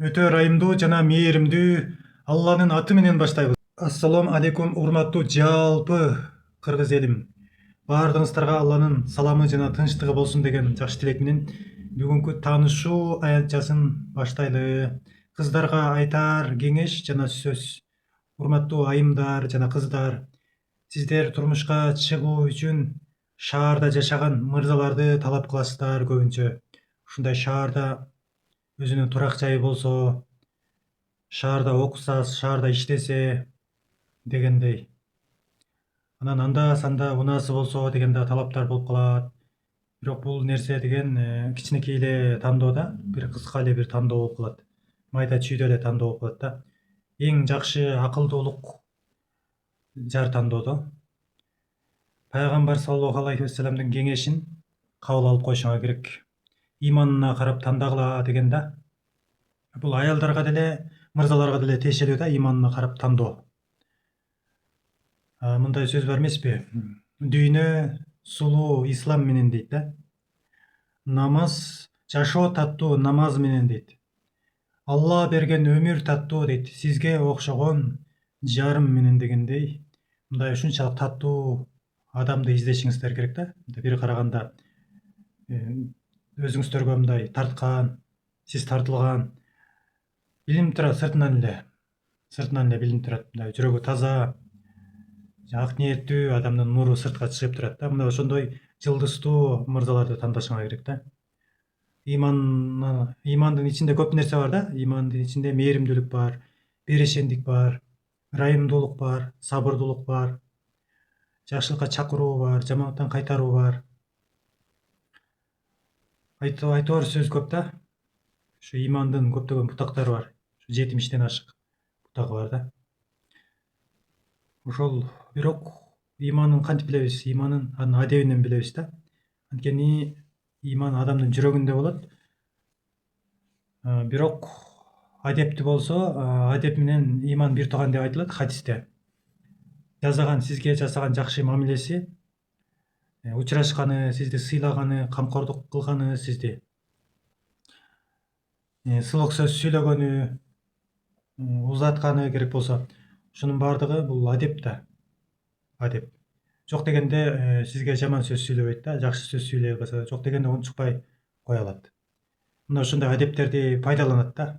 Өтө ырайымдуу жана мээримдүү Алланын аты менен баштайбыз. Ассалому алейкум, урматтуу жалпы кыргыз элим. Баардыгыңыздарга Алланын саламы жана тынчтыгы болсун деген жакшы тилек менен бүгүнкү таанышуу аянтчасын баштайлы. Кыздарга айтар кеңеш жана сөз. Урматтуу айымдар жана кыздар, сиздер турмушка чыгуу үчүн шаарда жашаган мырзаларды талап кыласыздар көбүнчө. Ушундай шаарда өзүнүн турак жайы болсо, шаарда окуса, шаарда иштесе дегендей. Анан анда-санда унаасы болсо деген да талаптар болуп калат. Бирок бул нерсе деген кичинекей эле тандоо да, бир кыска эле бир тандоо болуп калат. Майда чүйдө эле тандоо болуп калат да. Эң жакшы акылдуулук жар тандоодо пайгамбар саллаллаху алейхи вассаламдын кеңешин кабыл алып коюшуңар керек. Иманына карап тандагыла деген да. Бул аялдарга деле, мырзаларга деле тиешелүү да, иманына карап тандоо. Мындай сөз бар эмеспи? Дүйнө сулуу ислам менен дейт да. Намаз, жашоо таттуу намаз менен дейт. Алла берген өмүр таттуу дейт. Сизге окшогон жарым менен дегендей. Мындай ушунчалык таттуу адамды издешиңиздер керек да. Бир караганда өзүңүздөргө мындай тарткан, сиз тартылган билинип турат, сыртынан эле билинип турат. Мындай жүрөгү таза, ак ниеттүү адамдын нуру сыртка чыгып турат да. Мына ошондой жылдыздуу мырзаларды тандашыңар керек да. Имандын ичинде көп нерсе бар да. Имандын ичинде мээримдүүлүк бар, берешендик бар, ырайымдуулук бар, сабырдуулук бар, жакшылыкка чакыруу бар, жамандыктан кайтаруу бар. Айтор сөз көп да. Ушу имандын көптөгөн бутактары бар. 70-тен ашык бутагы бар да. Ошол бирок иманын кантип билебиз? Иманын адебинен билебиз да. Анткени иман адамдын жүрөгүндө болот. Бирок адепти болсо, адеп менен иман бир тууган деп айтылат хадисте. Сизге жасаган жакшы мамилеси, учурашканы, сизди сыйлаганы, камкордук кылганы, сизди сылык сөз сүйлөгөнү, узатканы керек болсо, ушунун баардыгы бул адеп да. Адеп. Жок дегенде сизге жаман сөз сүйлөбөйт да, жакшы сөз сүйлөй калса, жок дегенде унчукпай кое алат. Мына ушундай адептерди пайдаланат да.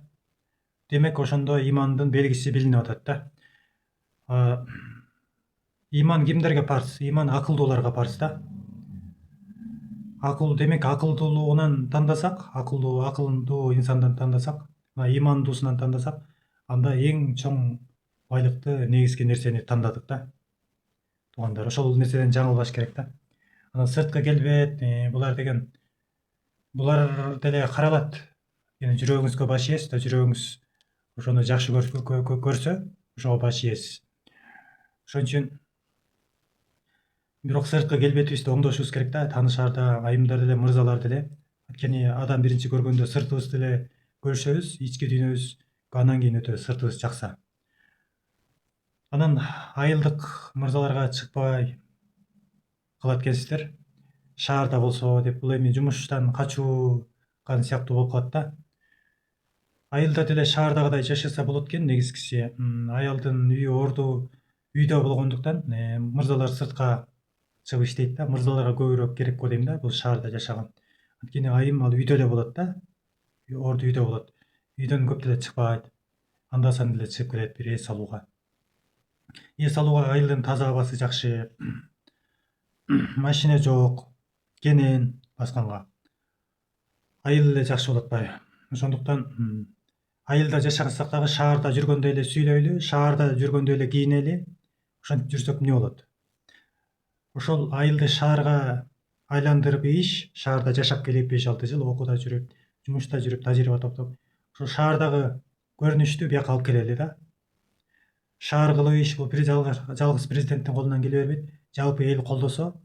Демек ошондо имандын белгиси билинип атат да. Иман кимдерге парз? Иман акылдууларга парз да. Демек акылдуулугунан тандасак, акылдуу инсандан тандасак, имандуусунан тандасак, анда эң чоң байлыкты, негизги нерсени тандадык да. Туугандар, ошол нерседен жаңылбаш керек да. Анан сырткы келбет, булар деле каралат. Жүрөгүңүзгө баш ийесиз да, жүрөгүңүз ошону жакшы көрсө, ошого баш ийесиз. Ошон үчүн бирок сырткы келбетибизди оңдошубуз керек да, таанышаарда, айымдар деле, мырзалар деле. Анткени адам биринчи көргөндө сыртыбызды эле көрүшөбүз, ички дүйнөбүз андан кийин өтө сыртыбыз жакса. Анан айылдык мырзаларга чыкпай калат экенсиздер. Шаарда болсо деп, бул эми жумуштан качууган сыяктуу болуп калат да. Айылда деле шаардагыдай жашаса болот экен, негизгиси. Аялдын үйү орду үйдө болгондуктан мырзалар сыртка чыгып иштейт да. Мырзаларга көбүрөөк керек го дейм да, бул шаарда жашаган. Анткени айым ал үйдө эле болот да. Орду үйдө болот. Үйдөн көп деле чыкпайт. Анда-санда эле чыгып келет бир эс алууга. Эс алууга айылдын таза абасы жакшы. Машина жок, кенен басканга. Айыл эле жакшы болот атпайбы? Ошондуктан айылда жашасак дагы шаарда жүргөндөй эле сүйлөйлү, шаарда жүргөндөй эле кийинели. Ошентип жүрсөк эмне болот? Ошол айылды шаарга айландырып ийиш, шаарда жашап келип 5-6 жыл, окууда жүрүп, жумушта жүрүп, тажрыйба топтоп, ошол шаардагы көрүнүштү бияка алып келели да. Шаар кылып ийиш бул жалгыз президенттин колунан келе бербейт. Жалпы эл колдосо,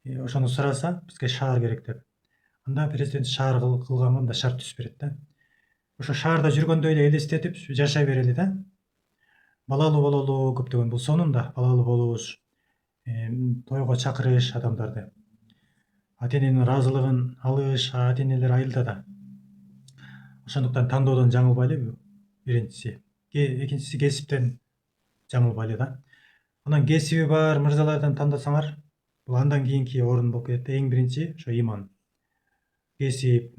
ошону сураса, бизге шаар керек деп. Анда президент шаар кылганга мында шарт түзүп берет да. Ошо шаарда жүргөндөй эле элестетип жашай берели да. Балалуу бололу, көптөгөн бул сонунда балалуу болуш, тойго чакырыш адамдарды. Ата эненин ыраазылыгын алыш, ата энелер айылда да. Ошондуктан тандоодон жаңылбайлы биринчиси. Экинчиси кесиптен жаңылбайлы да. Анан кесиби бар мырзалардан тандасаңар, бул андан кийинки орун болуп кетет. Эң биринчи ошо иман. Кесип,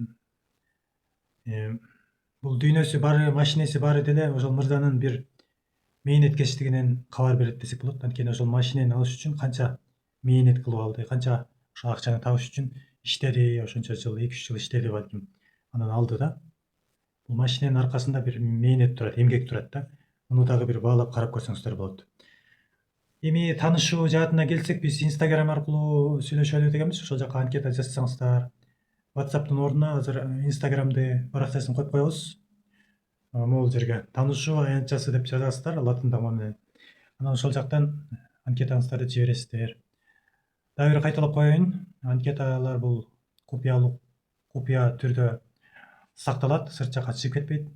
бул дүйнөсү баары, машинеси баары деле ошол мырзанын бир мээнеткечтигинен кабар берет десек болот. Анткени ошол машинени алыш үчүн канча мээнет кылып алды, канча ошо акчаны табыш үчүн иштеди, ошончо жыл, 2-3 жыл иштеди балким. Анан алды да. Бул машиненин аркасында бир мээнет турат, эмгек турат да. Муну дагы бир баалап карап көрсөңүздөр болот. Эми таанышуу жаатына келсек, биз Instagram аркылуу сүйлөшөлү дегенбиз. Ошол жака анкета жазсаңыздар, WhatsApp'тын ордуна азыр Instagram'ды баракчасын коюп коебуз. Могул жерге таанышуу аянтчасы деп жазасыздар латын тамгы менен. Анан ошол жактан анкетаңыздарды жибересиздер. Дагы бир кайталап коеюн. Анкеталар бул купуя түрдө сакталат, сырт жакка чыгып кетпейт.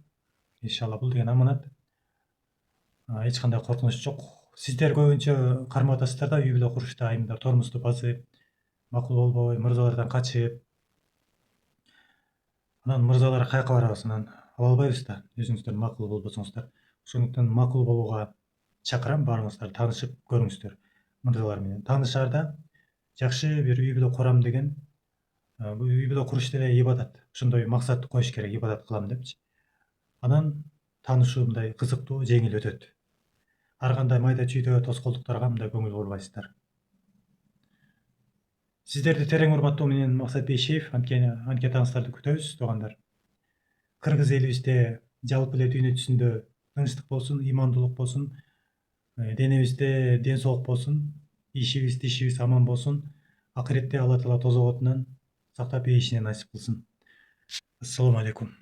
Иншалла бул деген аманат. Эч кандай коркунуч жок. Сиздер көбүнчө кармап атасыздар да, үй бүлө курушта айымдар тормузду басып, макул болбой, мырзалардан качып. Анан мырзалар каяка барабыз, анан ала албайбыз да, өзүңүздөр макул болбосоңуздар. Ошондуктан макул болууга чакырам, баарыңыздар таанышып көрүңүздөр мырзалар менен. Таанышаарда жакшы бир үй бүлө курам деген, бул үй бүлө куруш деле ибадат. Ошондой максат коюш керек, ибадат кылам депчи. Анан таанышуу мындай кызыктуу, жеңил өтөт. Ар кандай майда чүйдө тоскоолдуктарга мындай көңүл бурбайсыздар. Сиздерди терең урматтоо менен Максат Бейшеев. Анкетаңыздарды күтөбүз, туугандар. Кыргыз элибизде жалпы эле дүйнө жүзүндө тынчтык болсун, имандуулук болсун, денебизде ден соолук болсун, ишибиз, тишибиз аман болсун. Акыретте Алла Таала тозок отунан сактап ийишине насип кылсын. Ассаламу алейкум.